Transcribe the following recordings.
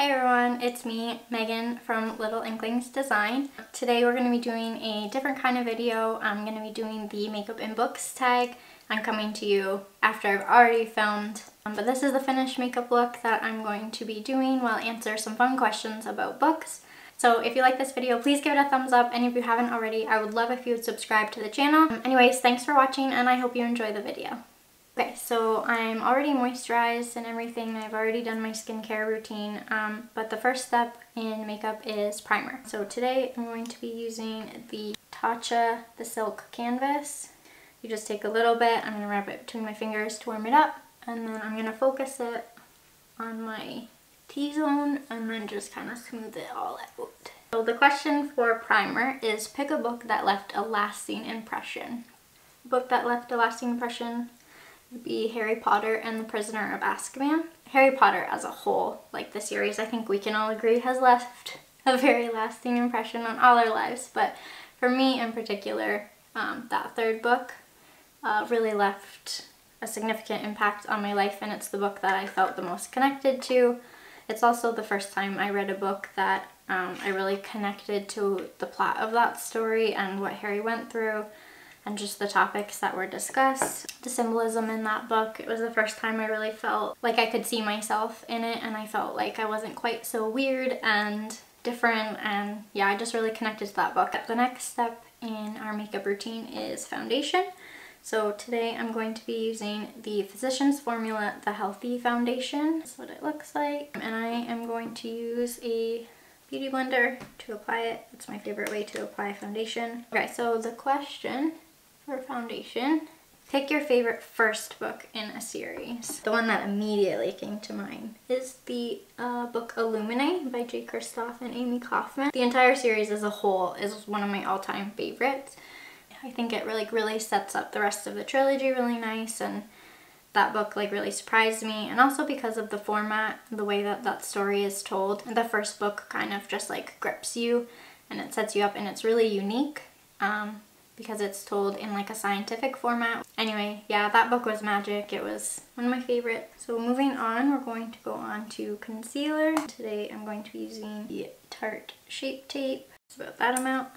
Hi everyone, it's me, Megan from Little Inklings Design. Today we're going to be doing a different kind of video. I'm going to be doing the makeup in books tag. I'm coming to you after I've already filmed. But this is the finished makeup look that I'm going to be doing while I answer some fun questions about books. So if you like this video, please give it a thumbs up, and if you haven't already, I would love if you would subscribe to the channel. Anyways, thanks for watching and I hope you enjoy the video. Okay, so I'm already moisturized and everything. I've already done my skincare routine, but the first step in makeup is primer. So today I'm going to be using the Tatcha the Silk Canvas. You just take a little bit, I'm going to wrap it between my fingers to warm it up, and then I'm going to focus it on my T-zone and then just kind of smooth it all out. So the question for primer is pick a book that left a lasting impression. A book that left a lasting impression would be Harry Potter and the Prisoner of Azkaban. Harry Potter as a whole, like the series, I think we can all agree has left a very lasting impression on all our lives, but for me in particular, that third book really left a significant impact on my life, and it's the book that I felt the most connected to. It's also the first time I read a book that I really connected to the plot of that story and what Harry went through, and just the topics that were discussed, the symbolism in that book. It was the first time I really felt like I could see myself in it, and I felt like I wasn't quite so weird and different, and yeah, I just really connected to that book. The next step in our makeup routine is foundation. So today I'm going to be using the Physicians Formula The Healthy Foundation. That's what it looks like. And I am going to use a beauty blender to apply it. It's my favorite way to apply foundation. Okay, so the question for foundation, pick your favorite first book in a series. The one that immediately came to mind is the book Illuminae by J. Kristoff and Amy Kaufman. The entire series as a whole is one of my all-time favorites. I think it really sets up the rest of the trilogy really nice, and that book really surprised me, and also because of the format, the way that that story is told. The first book kind of just grips you and it sets you up, and it's really unique because it's told in a scientific format. Anyway, yeah, that book was magic. It was one of my favorites. So moving on, we're going to go on to concealer. Today I'm going to be using the Tarte Shape Tape. It's about that amount.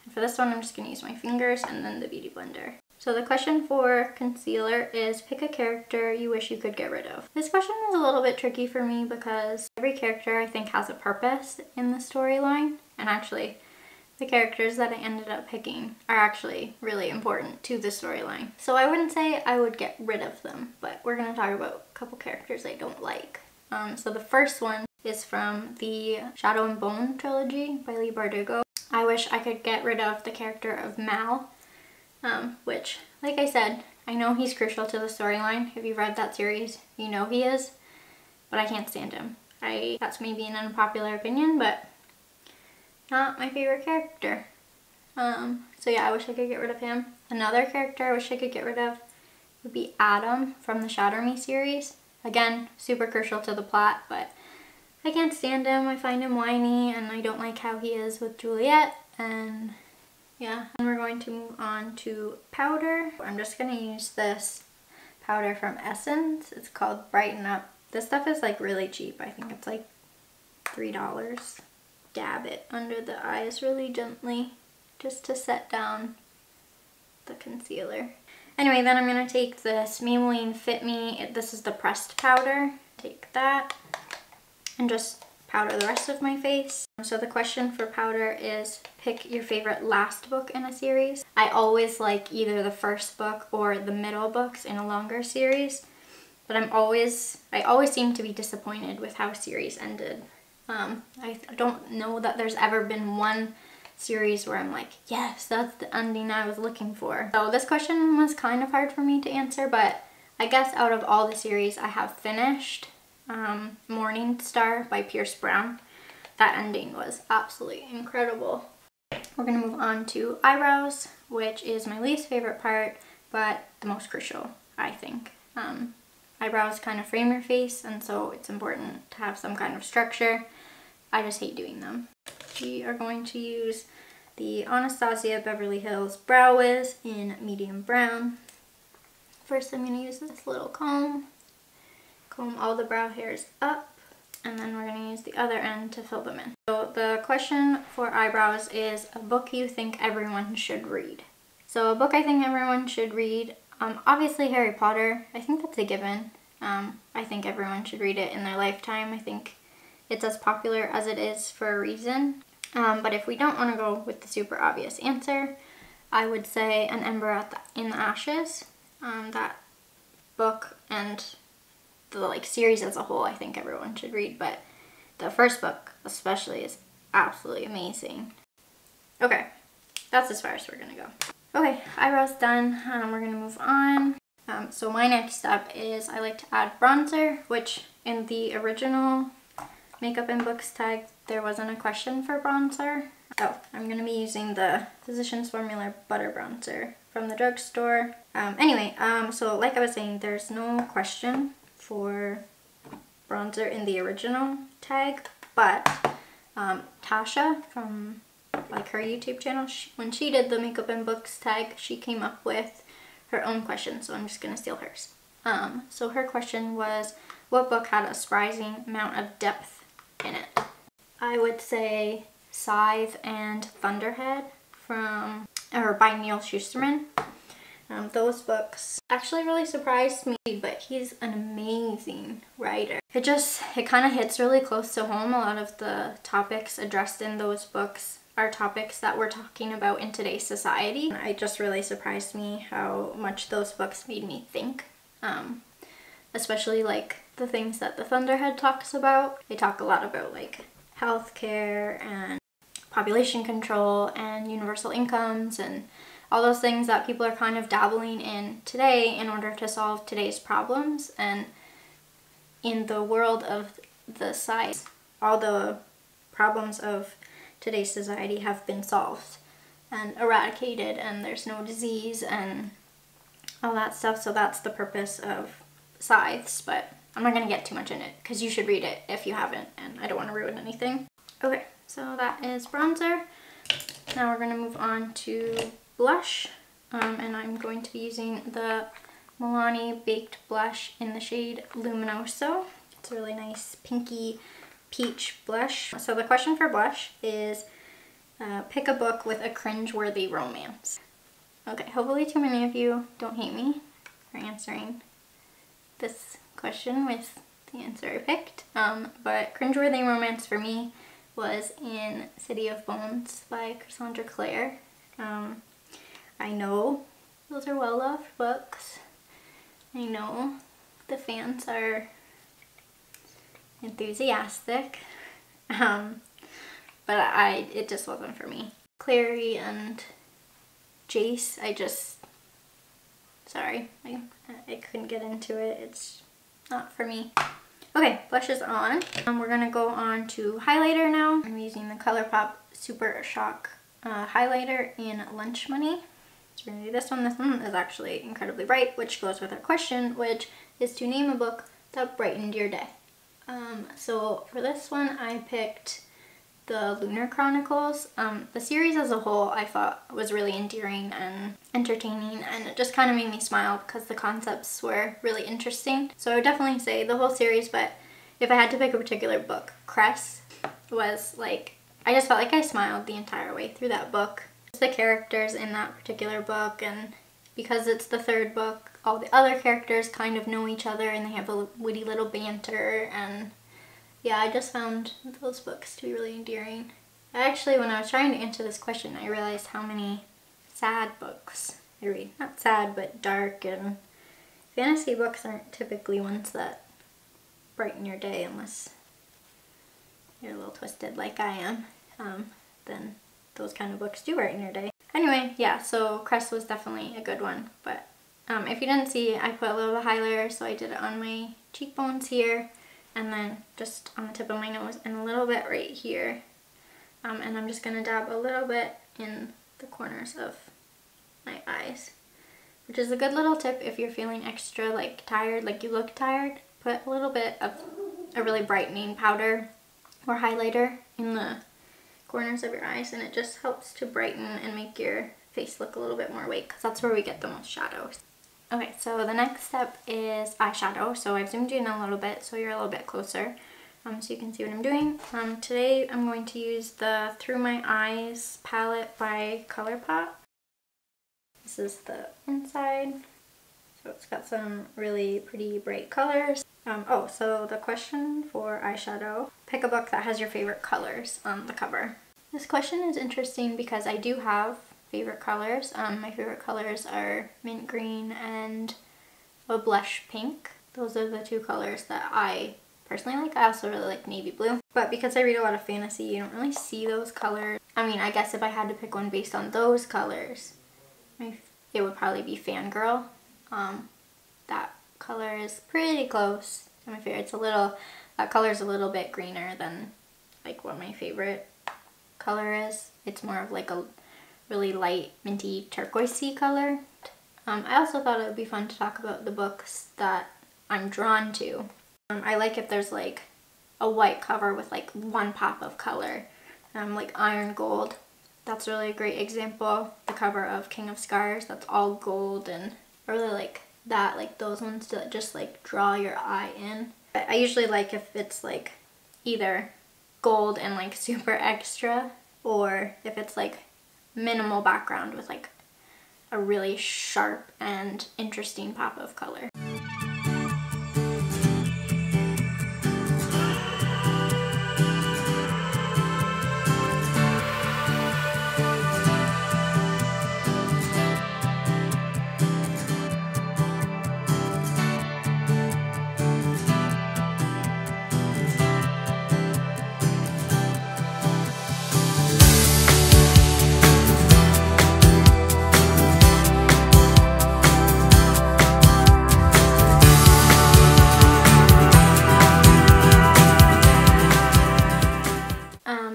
And for this one, I'm just going to use my fingers and then the beauty blender. So the question for concealer is pick a character you wish you could get rid of. This question was a little bit tricky for me because every character I think has a purpose in the storyline, and actually the characters that I ended up picking are actually really important to the storyline. So I wouldn't say I would get rid of them, but we're going to talk about a couple characters I don't like. So the first one is from the Shadow and Bone trilogy by Leigh Bardugo. I wish I could get rid of the character of Mal, which, like I said, I know he's crucial to the storyline. If you've read that series, you know he is, but I can't stand him. That's maybe an unpopular opinion, but not my favorite character. So yeah, I wish I could get rid of him. Another character I wish I could get rid of would be Adam from the Shatter Me series. Again, super crucial to the plot, but I can't stand him. I find him whiny, and I don't like how he is with Juliet, and yeah. And we're going to move on to powder. I'm just going to use this powder from Essence. It's called Brighten Up. This stuff is really cheap. I think it's $3. Dab it under the eyes really gently just to set down the concealer. Anyway, then I'm going to take this Maybelline Fit Me. This is the pressed powder. Take that and just powder the rest of my face. So the question for powder is pick your favorite last book in a series. I always like either the first book or the middle books in a longer series, but I always seem to be disappointed with how series ended. I don't know that there's ever been one series where I'm like, yes, that's the ending I was looking for. So this question was kind of hard for me to answer, but I guess out of all the series I have finished, Morning Star by Pierce Brown. That ending was absolutely incredible. We're going to move on to eyebrows, which is my least favorite part, but the most crucial, I think. Eyebrows kind of frame your face, and so it's important to have some kind of structure. I just hate doing them. We are going to use the Anastasia Beverly Hills Brow Wiz in medium brown. First, I'm going to use this little comb all the brow hairs up, and then we're going to use the other end to fill them in. So the question for eyebrows is a book you think everyone should read. So a book I think everyone should read, obviously Harry Potter. I think that's a given. I think everyone should read it in their lifetime. I think it's as popular as it is for a reason. But if we don't want to go with the super obvious answer, I would say An Ember in the Ashes. That book and the series as a whole I think everyone should read, but the first book especially is absolutely amazing. Okay, that's as far as we're gonna go. Okay, eyebrows done. We're gonna move on. So my next step is I like to add bronzer, which in the original Makeup in Books tag there wasn't a question for bronzer. Oh, I'm gonna be using the Physicians Formula Butter Bronzer from the drugstore. So like I was saying, there's no question for bronzer in the original tag, but Tasha from her YouTube channel, when she did the Makeup in Books tag, she came up with her own question, so I'm just gonna steal hers. So her question was, what book had a surprising amount of depth in it? I would say Scythe and Thunderhead by Neil Shusterman. Those books actually really surprised me, but he's an amazing writer. It kind of hits really close to home. A lot of the topics addressed in those books are topics that we're talking about in today's society. It just really surprised me how much those books made me think. Especially the things that the Thunderhead talks about. They talk a lot about healthcare and population control and universal incomes and all those things that people are kind of dabbling in today in order to solve today's problems. And in the world of the science, all the problems of today's society have been solved and eradicated, and there's no disease and all that stuff. So that's the purpose of Scythes, but I'm not going to get too much in it because you should read it if you haven't, and I don't want to ruin anything. Okay, so that is bronzer. Now we're going to move on to blush, and I'm going to be using the Milani Baked Blush in the shade Luminoso. It's a really nice pinky peach blush. So the question for blush is pick a book with a cringe-worthy romance. Okay, hopefully too many of you don't hate me for answering this question with the answer I picked. But cringe-worthy romance for me was in City of Bones by Cassandra Clare. I know those are well-loved books. I know the fans are enthusiastic, but it just wasn't for me. Clary and Jace, sorry, I couldn't get into it. It's not for me. Okay, blush is on. We're gonna go on to highlighter now. I'm using the ColourPop Super Shock highlighter in Lunch Money. So we're gonna do this one. This one is actually incredibly bright, which goes with our question, which is to name a book that brightened your day. So for this one, I picked the Lunar Chronicles. The series as a whole I thought was really endearing and entertaining, and it just kind of made me smile because the concepts were really interesting. So I would definitely say the whole series, but if I had to pick a particular book, Cress was I just felt like I smiled the entire way through that book. Just the characters in that particular book, and because it's the third book, all the other characters kind of know each other and they have a witty little banter, and yeah, I just found those books to be really endearing. Actually, when I was trying to answer this question, I realized how many sad books I read. Not sad, but dark, and fantasy books aren't typically ones that brighten your day unless you're a little twisted like I am. Then those kind of books do brighten your day. Anyway, yeah, so Crest was definitely a good one, but if you didn't see, I put a little highlighter, so I did it on my cheekbones here, and then just on the tip of my nose and a little bit right here. And I'm just going to dab a little bit in the corners of my eyes, which is a good little tip if you're feeling extra tired, you look tired. Put a little bit of a really brightening powder or highlighter in the corners of your eyes, and it just helps to brighten and make your face look a little bit more awake, because that's where we get the most shadows. Okay, so the next step is eyeshadow. So I've zoomed in a little bit so you're a little bit closer. so you can see what I'm doing. Today I'm going to use the Through My Eyes palette by ColourPop. This is the inside. So it's got some really pretty bright colors. Oh, so the question for eyeshadow, pick a book that has your favorite colors on the cover. This question is interesting because I do have favorite colors. My favorite colors are mint green and a blush pink. Those are the two colors that I personally like. I also really like navy blue. But because I read a lot of fantasy, you don't really see those colors. I mean, I guess if I had to pick one based on those colors, it would probably be Fangirl. That color is pretty close to my favorite. That color is a little bit greener than like what my favorite color is. It's more of like a really light minty turquoisey color. I also thought it would be fun to talk about the books that I'm drawn to. I like if there's like a white cover with like one pop of color, like Iron Gold. That's really a great example. The cover of King of Scars, that's all gold, and I really like that, like those ones to just like draw your eye in. I usually like if it's like either gold and like super extra, or if it's like minimal background with like a really sharp and interesting pop of color.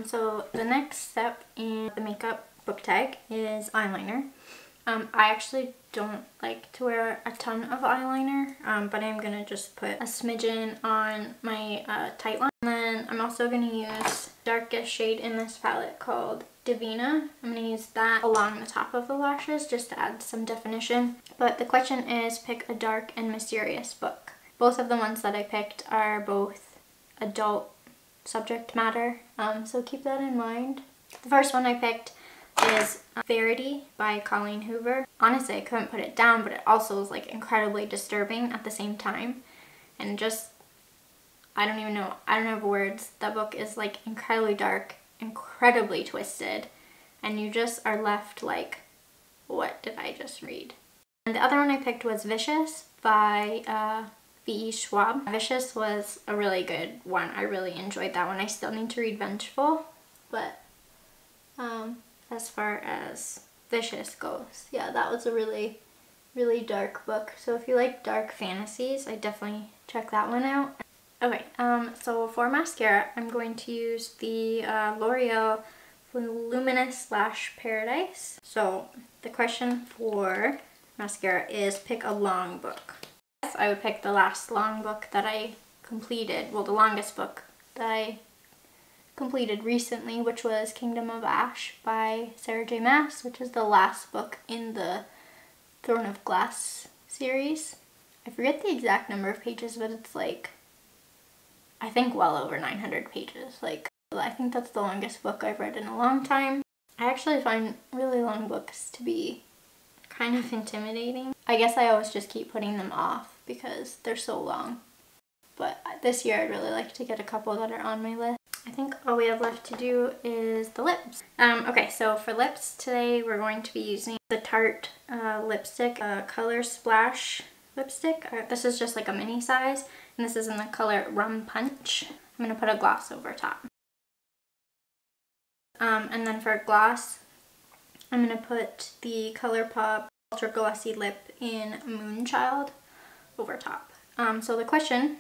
So the next step in the makeup book tag is eyeliner. I actually don't like to wear a ton of eyeliner, but I'm going to just put a smidgen on my tight line. And then I'm also going to use darkest shade in this palette called Divina. I'm going to use that along the top of the lashes just to add some definition. But the question is, pick a dark and mysterious book. Both of the ones that I picked are both adult subject matter, so keep that in mind. The first one I picked is Verity by Colleen Hoover. Honestly, I couldn't put it down, but it also is like incredibly disturbing at the same time, and just, I don't have words. That book is like incredibly dark, incredibly twisted, and you just are left like, what did I just read? And the other one I picked was Vicious by V.E. Schwab. Vicious was a really good one. I really enjoyed that one. I still need to read Vengeful, but as far as Vicious goes, yeah, that was a really, really dark book. So if you like dark fantasies, I definitely check that one out. Okay, so for mascara, I'm going to use the L'Oreal Luminous Lash Paradise. So the question for mascara is, pick a long book. I would pick the last long book that I completed, well, the longest book that I completed recently, which was Kingdom of Ash by Sarah J. Maas, which is the last book in the Throne of Glass series. I forget the exact number of pages, but it's like, I think well over 900 pages. Like, I think that's the longest book I've read in a long time. I actually find really long books to be kind of intimidating. I guess I always just keep putting them off because they're so long. But this year I'd really like to get a couple that are on my list. I think all we have left to do is the lips. Okay, so for lips today we're going to be using the Tarte lipstick, Color Splash lipstick. This is just like a mini size, and this is in the color Rum Punch. I'm going to put a gloss over top. And then for gloss, I'm going to put the ColourPop Ultra Glossy Lip in Moonchild over top. So the question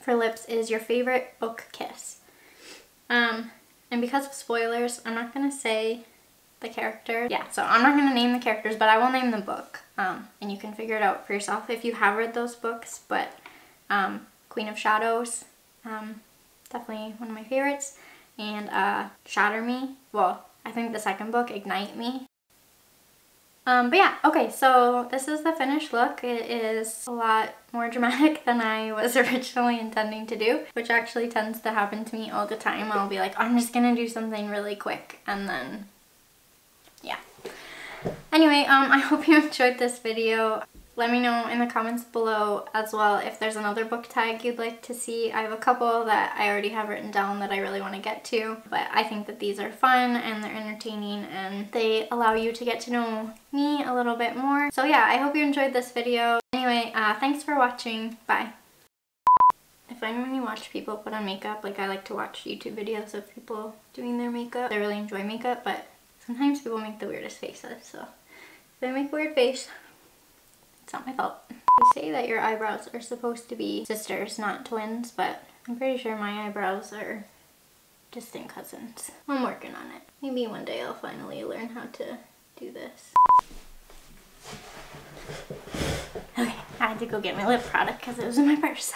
for lips is your favorite book kiss. And because of spoilers, I'm not going to say the character. Yeah, so I'm not going to name the characters, but I will name the book. And you can figure it out for yourself if you have read those books. But Queen of Shadows, definitely one of my favorites. And Shatter Me, well, I think the second book, Ignite Me. But yeah, okay, so this is the finished look. It is a lot more dramatic than I was originally intending to do, which actually tends to happen to me all the time. I'll be like, I'm just gonna do something really quick, and then, yeah. Anyway, I hope you enjoyed this video. Let me know in the comments below as well if there's another book tag you'd like to see. I have a couple that I already have written down that I really want to get to, but I think that these are fun and they're entertaining and they allow you to get to know me a little bit more. So yeah, I hope you enjoyed this video. Anyway, thanks for watching. Bye. I find when you watch people put on makeup, like I like to watch YouTube videos of people doing their makeup. I really enjoy makeup, but sometimes people make the weirdest faces, so if they make a weird face, it's not my fault. They say that your eyebrows are supposed to be sisters, not twins, but I'm pretty sure my eyebrows are distant cousins. I'm working on it. Maybe one day I'll finally learn how to do this. Okay, I had to go get my lip product because it was in my purse.